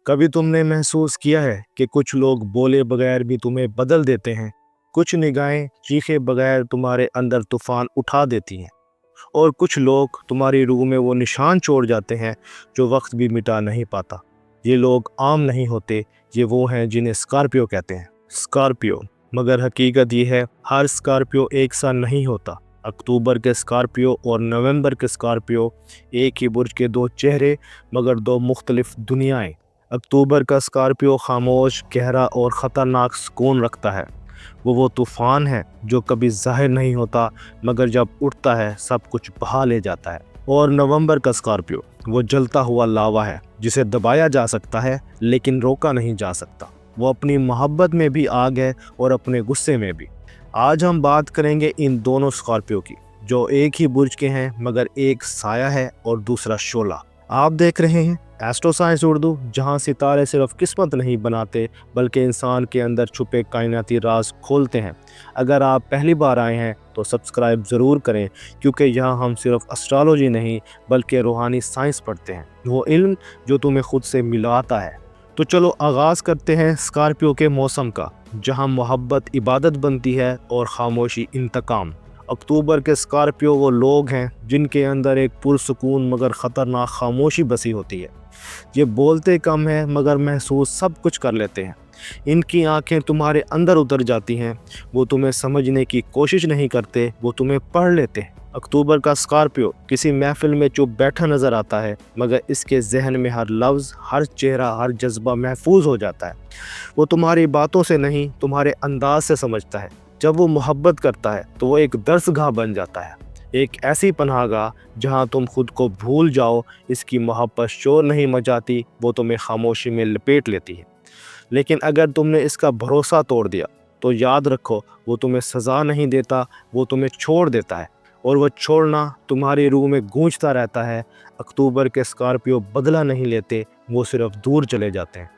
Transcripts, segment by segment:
कभी तुमने महसूस किया है कि कुछ लोग बोले बगैर भी तुम्हें बदल देते हैं। कुछ निगाहें चीखे बगैर तुम्हारे अंदर तूफान उठा देती हैं, और कुछ लोग तुम्हारी रूह में वो निशान छोड़ जाते हैं जो वक्त भी मिटा नहीं पाता। ये लोग आम नहीं होते, ये वो हैं जिन्हें स्कॉर्पियो कहते हैं। स्कॉर्पियो, मगर हकीकत ये है हर स्कॉर्पियो एक सा नहीं होता। अक्टूबर के स्कॉर्पियो और नवंबर के स्कॉर्पियो एक ही बुर्ज के दो चेहरे, मगर दो मुख्तलिफ दुनियाएं। अक्टूबर का स्कॉर्पियो खामोश, गहरा और ख़तरनाक सुकून रखता है। वो तूफ़ान है जो कभी ज़ाहिर नहीं होता, मगर जब उठता है सब कुछ बहा ले जाता है। और नवंबर का स्कॉर्पियो वो जलता हुआ लावा है जिसे दबाया जा सकता है लेकिन रोका नहीं जा सकता। वो अपनी मोहब्बत में भी आग है और अपने गुस्से में भी। आज हम बात करेंगे इन दोनों स्कॉर्पियो की, जो एक ही बुर्ज के हैं मगर एक साया है और दूसरा शोला। आप देख रहे हैं एस्ट्रो साइंस उर्दू, जहां सितारे सिर्फ किस्मत नहीं बनाते बल्कि इंसान के अंदर छुपे कायनाती राज खोलते हैं। अगर आप पहली बार आए हैं तो सब्सक्राइब ज़रूर करें, क्योंकि यहाँ हम सिर्फ एस्ट्रोलॉजी नहीं बल्कि रूहानी साइंस पढ़ते हैं, वो इल्म जो तुम्हें खुद से मिलाता है। तो चलो आगाज़ करते हैं स्कॉर्पियो के मौसम का, जहाँ मोहब्बत इबादत बनती है और खामोशी इंतकाम। अक्टूबर के स्कॉर्पियो वो लोग हैं जिनके अंदर एक पुरसुकून मगर ख़तरनाक खामोशी बसी होती है। ये बोलते कम है मगर महसूस सब कुछ कर लेते हैं। इनकी आंखें तुम्हारे अंदर उतर जाती हैं। वो तुम्हें समझने की कोशिश नहीं करते, वो तुम्हें पढ़ लेते हैं। अक्टूबर का स्कॉर्पियो किसी महफिल में चुप बैठा नज़र आता है, मगर इसके जहन में हर लफ्ज़, हर चेहरा, हर जज्बा महफूज हो जाता है। वो तुम्हारी बातों से नहीं, तुम्हारे अंदाज से समझता है। जब वो मोहब्बत करता है तो वो एक दरसगाह बन जाता है, एक ऐसी पनाहगाह जहाँ तुम खुद को भूल जाओ। इसकी मोहब्बत शोर नहीं मचाती, वो तुम्हें खामोशी में लपेट लेती है। लेकिन अगर तुमने इसका भरोसा तोड़ दिया तो याद रखो, वो तुम्हें सज़ा नहीं देता, वो तुम्हें छोड़ देता है, और वो छोड़ना तुम्हारी रूह में गूंजता रहता है। अक्टूबर के स्कॉर्पियो बदला नहीं लेते, वो सिर्फ दूर चले जाते हैं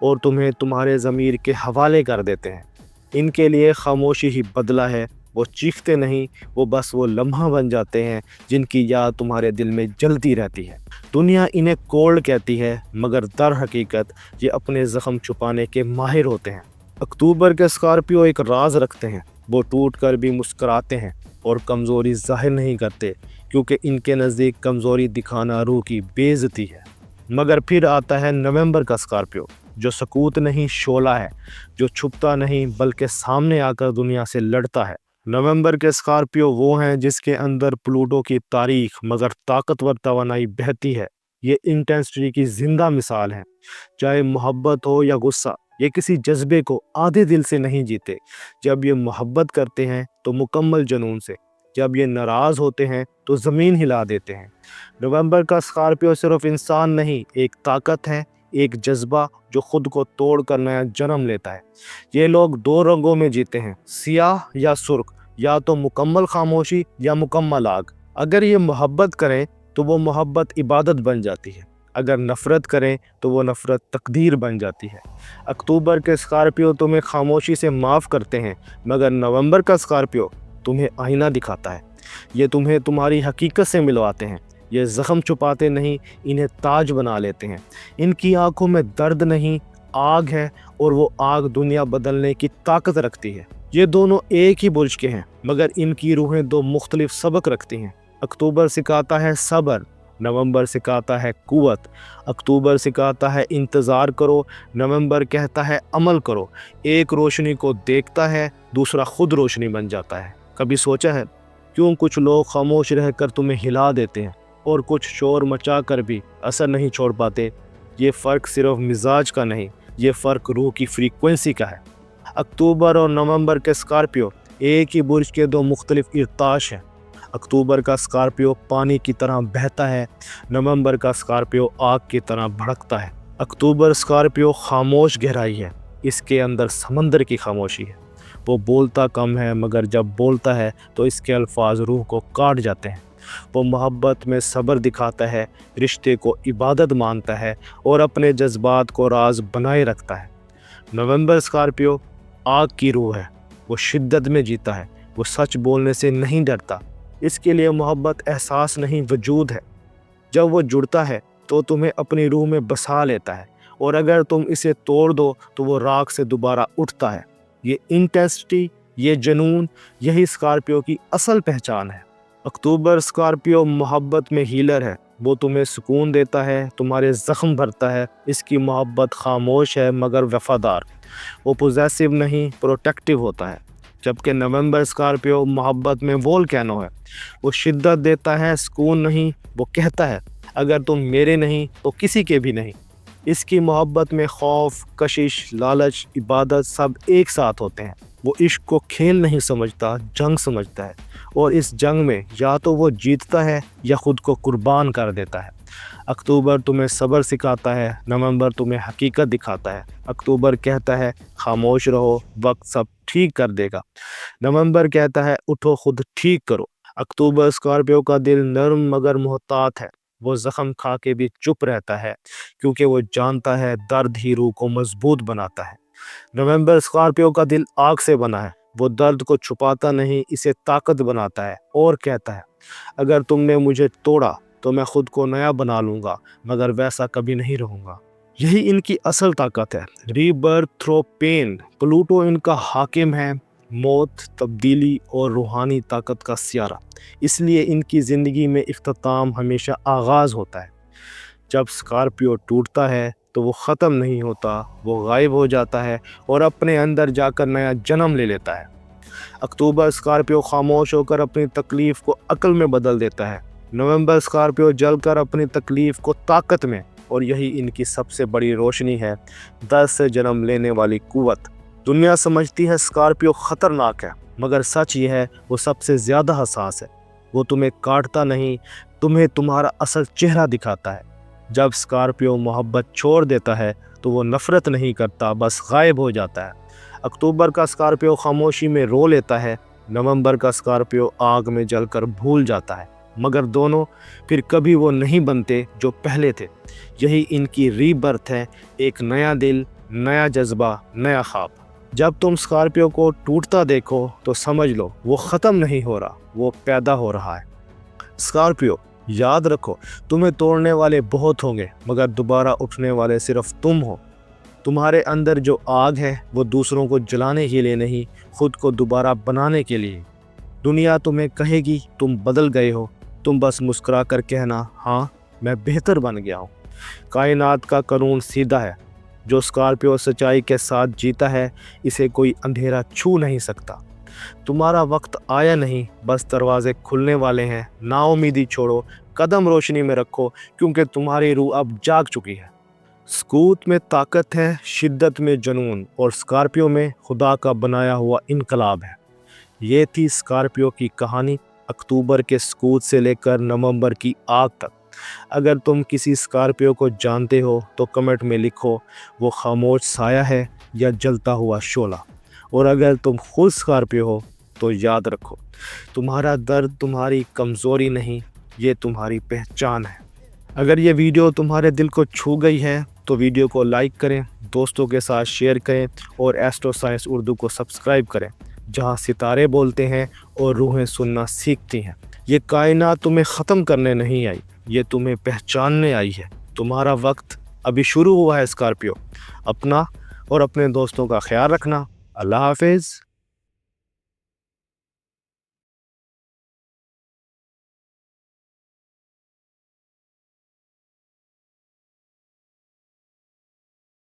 और तुम्हें तुम्हारे ज़मीर के हवाले कर देते हैं। इनके लिए खामोशी ही बदला है। वो चीखते नहीं, वो बस वो लम्हा बन जाते हैं जिनकी याद तुम्हारे दिल में जलती रहती है। दुनिया इन्हें कोल्ड कहती है, मगर दर हकीकत ये अपने ज़ख्म छुपाने के माहिर होते हैं। अक्टूबर के स्कॉर्पियो एक राज रखते हैं। वो टूट कर भी मुस्कराते हैं और कमज़ोरी ज़ाहिर नहीं करते, क्योंकि इनके नज़दीक कमज़ोरी दिखाना रूह की बेइज्जती है। मगर फिर आता है नवंबर का स्कॉर्पियो, जो सकूत नहीं शोला है, जो छुपता नहीं बल्कि सामने आकर दुनिया से लड़ता है। नवंबर के स्कॉर्पियो वो हैं जिसके अंदर प्लूटो की तारीख मगर ताकतवर तवानाई बहती है। ये इंटेंसिटी की जिंदा मिसाल है। चाहे मोहब्बत हो या गुस्सा, ये किसी जज्बे को आधे दिल से नहीं जीते। जब ये मोहब्बत करते हैं तो मुकम्मल जुनून से, जब ये नाराज़ होते हैं तो ज़मीन हिला देते हैं। नवंबर का स्कॉर्पियो सिर्फ इंसान नहीं, एक ताकत है, एक जज्बा जो खुद को तोड़ कर नया जन्म लेता है। ये लोग दो रंगों में जीते हैं, सियाह या सुर्ख, या तो मुकम्मल खामोशी या मुकम्मल आग। अगर ये मोहब्बत करें तो वो मोहब्बत इबादत बन जाती है, अगर नफ़रत करें तो वो नफ़रत तकदीर बन जाती है। अक्टूबर के स्कॉर्पियो तुम्हें खामोशी से माफ़ करते हैं, मगर नवंबर का स्कॉर्पियो तुम्हें आईना दिखाता है। ये तुम्हें तुम्हारी हकीकत से मिलवाते हैं। ये ज़ख्म छुपाते नहीं, इन्हें ताज बना लेते हैं। इनकी आंखों में दर्द नहीं, आग है, और वो आग दुनिया बदलने की ताकत रखती है। ये दोनों एक ही बुर्ज के हैं, मगर इनकी रूहें दो मुख्तलिफ सबक रखती हैं। अक्टूबर सिखाता है सब्र, नवंबर सिखाता है कुव्वत। अक्टूबर सिखाता है इंतज़ार करो, नवंबर कहता है अमल करो। एक रोशनी को देखता है, दूसरा खुद रोशनी बन जाता है। कभी सोचा है क्यों कुछ लोग खामोश रहकर तुम्हें हिला देते हैं और कुछ शोर मचा कर भी असर नहीं छोड़ पाते? ये फ़र्क सिर्फ मिजाज का नहीं, ये फ़र्क रूह की फ्रीक्वेंसी का है। अक्टूबर और नवंबर के स्कॉर्पियो एक ही बुर्ज के दो मुख्तलिफ इर्ताश हैं। अक्टूबर का स्कॉर्पियो पानी की तरह बहता है, नवंबर का स्कॉर्पियो आग की तरह भड़कता है। अक्टूबर स्कॉर्पियो खामोश गहराई है, इसके अंदर समंदर की खामोशी है। वो बोलता कम है, मगर जब बोलता है तो इसके अल्फाज रूह को काट जाते हैं। वो मोहब्बत में सब्र दिखाता है, रिश्ते को इबादत मानता है और अपने जज्बात को राज बनाए रखता है। नवंबर स्कॉर्पियो आग की रूह है। वो शिद्दत में जीता है, वो सच बोलने से नहीं डरता। इसके लिए मोहब्बत एहसास नहीं, वजूद है। जब वो जुड़ता है तो तुम्हें अपनी रूह में बसा लेता है اور اگر تم اسے توڑ دو تو وہ راکھ سے دوبارہ اٹھتا ہے۔ یہ انٹینسٹی، یہ جنون، یہی اسکارپیو کی اصل پہچان ہے۔ اکتوبر اسکارپیو محبت میں ہیلر ہے۔ وہ تمہیں سکون دیتا ہے، تمہارے زخم بھرتا ہے۔ اس کی محبت خاموش ہے مگر وفادار۔ وہ پوزیسو نہیں، پروٹیکٹیو ہوتا ہے۔ جبکہ نومبر اسکارپیو محبت میں وولکینو ہے۔ وہ شدت دیتا ہے، سکون نہیں۔ وہ کہتا ہے اگر تم میرے نہیں تو کسی کے بھی نہیں۔ اس کی محبت میں خوف، کشش، لالچ، عبادت سب ایک ساتھ ہوتے ہیں۔ وہ عشق کو کھیل نہیں سمجھتا، جنگ سمجھتا ہے، اور اس جنگ میں یا تو وہ جیتتا ہے یا خود کو قربان کر دیتا ہے۔ اکتوبر تمہیں صبر سکھاتا ہے، نومبر تمہیں حقیقت دکھاتا ہے۔ اکتوبر کہتا ہے خاموش رہو، وقت سب ٹھیک کر دے گا۔ نومبر کہتا ہے اٹھو، خود ٹھیک کرو۔ اکتوبر اسکارپیو کا دل نرم مگر محتاط ہے۔ وہ زخم کھا کے بھی چپ رہتا ہے کیونکہ وہ جانتا ہے درد ہی روح کو مضبوط بناتا ہے۔ نومبر اسکارپیو کا دل آگ سے بنا ہے۔ وہ درد کو چھپاتا نہیں، اسے طاقت بناتا ہے اور کہتا ہے اگر تم نے مجھے توڑا تو میں خود کو نیا بنا لوں گا، مگر ویسا کبھی نہیں رہوں گا۔ یہی ان کی اصل طاقت ہے، ری برتھ تھرو پین۔ پلوٹو ان کا حاکم ہے، موت، تبدیلی اور روحانی طاقت کا سیارہ۔ اس لیے ان کی زندگی میں اختتام ہمیشہ آغاز ہوتا ہے۔ جب اسکارپیو ٹوٹتا ہے تو وہ ختم نہیں ہوتا، وہ غائب ہو جاتا ہے اور اپنے اندر جا کر نیا جنم لے لیتا ہے۔ اکتوبر اسکارپیو خاموش ہو کر اپنی تکلیف کو عقل میں بدل دیتا ہے۔ نومبر اسکارپیو جل کر اپنی تکلیف کو طاقت میں، اور یہی ان کی سب سے بڑی روشنی ہے، درد سے جنم لینے والی قوت۔ دنیا سمجھتی ہے اسکارپیو خطرناک ہے، مگر سچ یہ ہے وہ سب سے زیادہ حساس ہے۔ وہ تمہیں کاٹتا نہیں، تمہیں تمہارا اصل چہرہ دکھاتا ہے۔ جب اسکارپیو محبت چھوڑ دیتا ہے تو وہ نفرت نہیں کرتا، بس غائب ہو جاتا ہے۔ اکتوبر کا اسکارپیو خاموشی میں رو لیتا ہے، نومبر کا اسکارپیو آگ میں جل کر بھول جاتا ہے، مگر دونوں پھر کبھی وہ نہیں بنتے جو پہلے تھے۔ یہی ان کی ری برتھ ہے، ایک نیا دل، نیا جذبہ، نیا خواب۔ جب تم اسکارپیو کو ٹوٹتا دیکھو تو سمجھ لو وہ ختم نہیں ہو رہا، وہ پیدا ہو رہا ہے۔ اسکارپیو، یاد رکھو تمہیں توڑنے والے بہت ہوں گے مگر دوبارہ اٹھنے والے صرف تم ہو۔ تمہارے اندر جو آگ ہے وہ دوسروں کو جلانے کے لیے نہیں، خود کو دوبارہ بنانے کے لیے۔ دنیا تمہیں کہے گی تم بدل گئے ہو، تم بس مسکرا کر کہنا ہاں میں بہتر بن گیا ہوں۔ کائنات کا قانون سیدھا ہے، جو اسکارپیو سچائی کے ساتھ جیتا ہے اسے کوئی اندھیرا چھو نہیں سکتا۔ تمہارا وقت آیا نہیں، بس دروازے کھلنے والے ہیں۔ نا امیدی چھوڑو، قدم روشنی میں رکھو، کیونکہ تمہاری روح اب جاگ چکی ہے۔ سکوت میں طاقت ہے، شدت میں جنون، اور اسکارپیو میں خدا کا بنایا ہوا انقلاب ہے۔ یہ تھی اسکارپیو کی کہانی، اکتوبر کے سکوت سے لے کر نومبر کی آگ تک۔ اگر تم کسی اسکارپیو کو جانتے ہو تو کمنٹ میں لکھو وہ خاموش سایہ ہے یا جلتا ہوا شعلہ۔ اور اگر تم خود اسکارپیو ہو تو یاد رکھو تمہارا درد تمہاری کمزوری نہیں، یہ تمہاری پہچان ہے۔ اگر یہ ویڈیو تمہارے دل کو چھو گئی ہے تو ویڈیو کو لائک کریں، دوستوں کے ساتھ شیئر کریں، اور ایسٹرو سائنس اردو کو سبسکرائب کریں، جہاں ستارے بولتے ہیں اور روحیں سننا سیکھتی ہیں۔ یہ کائنات تمہیں ختم کرنے نہیں آئی، یہ تمہیں پہچاننے آئی ہے۔ تمہارا وقت ابھی شروع ہوا ہے اسکارپیو۔ اپنا اور اپنے دوستوں کا خیال رکھنا۔ اللہ حافظ۔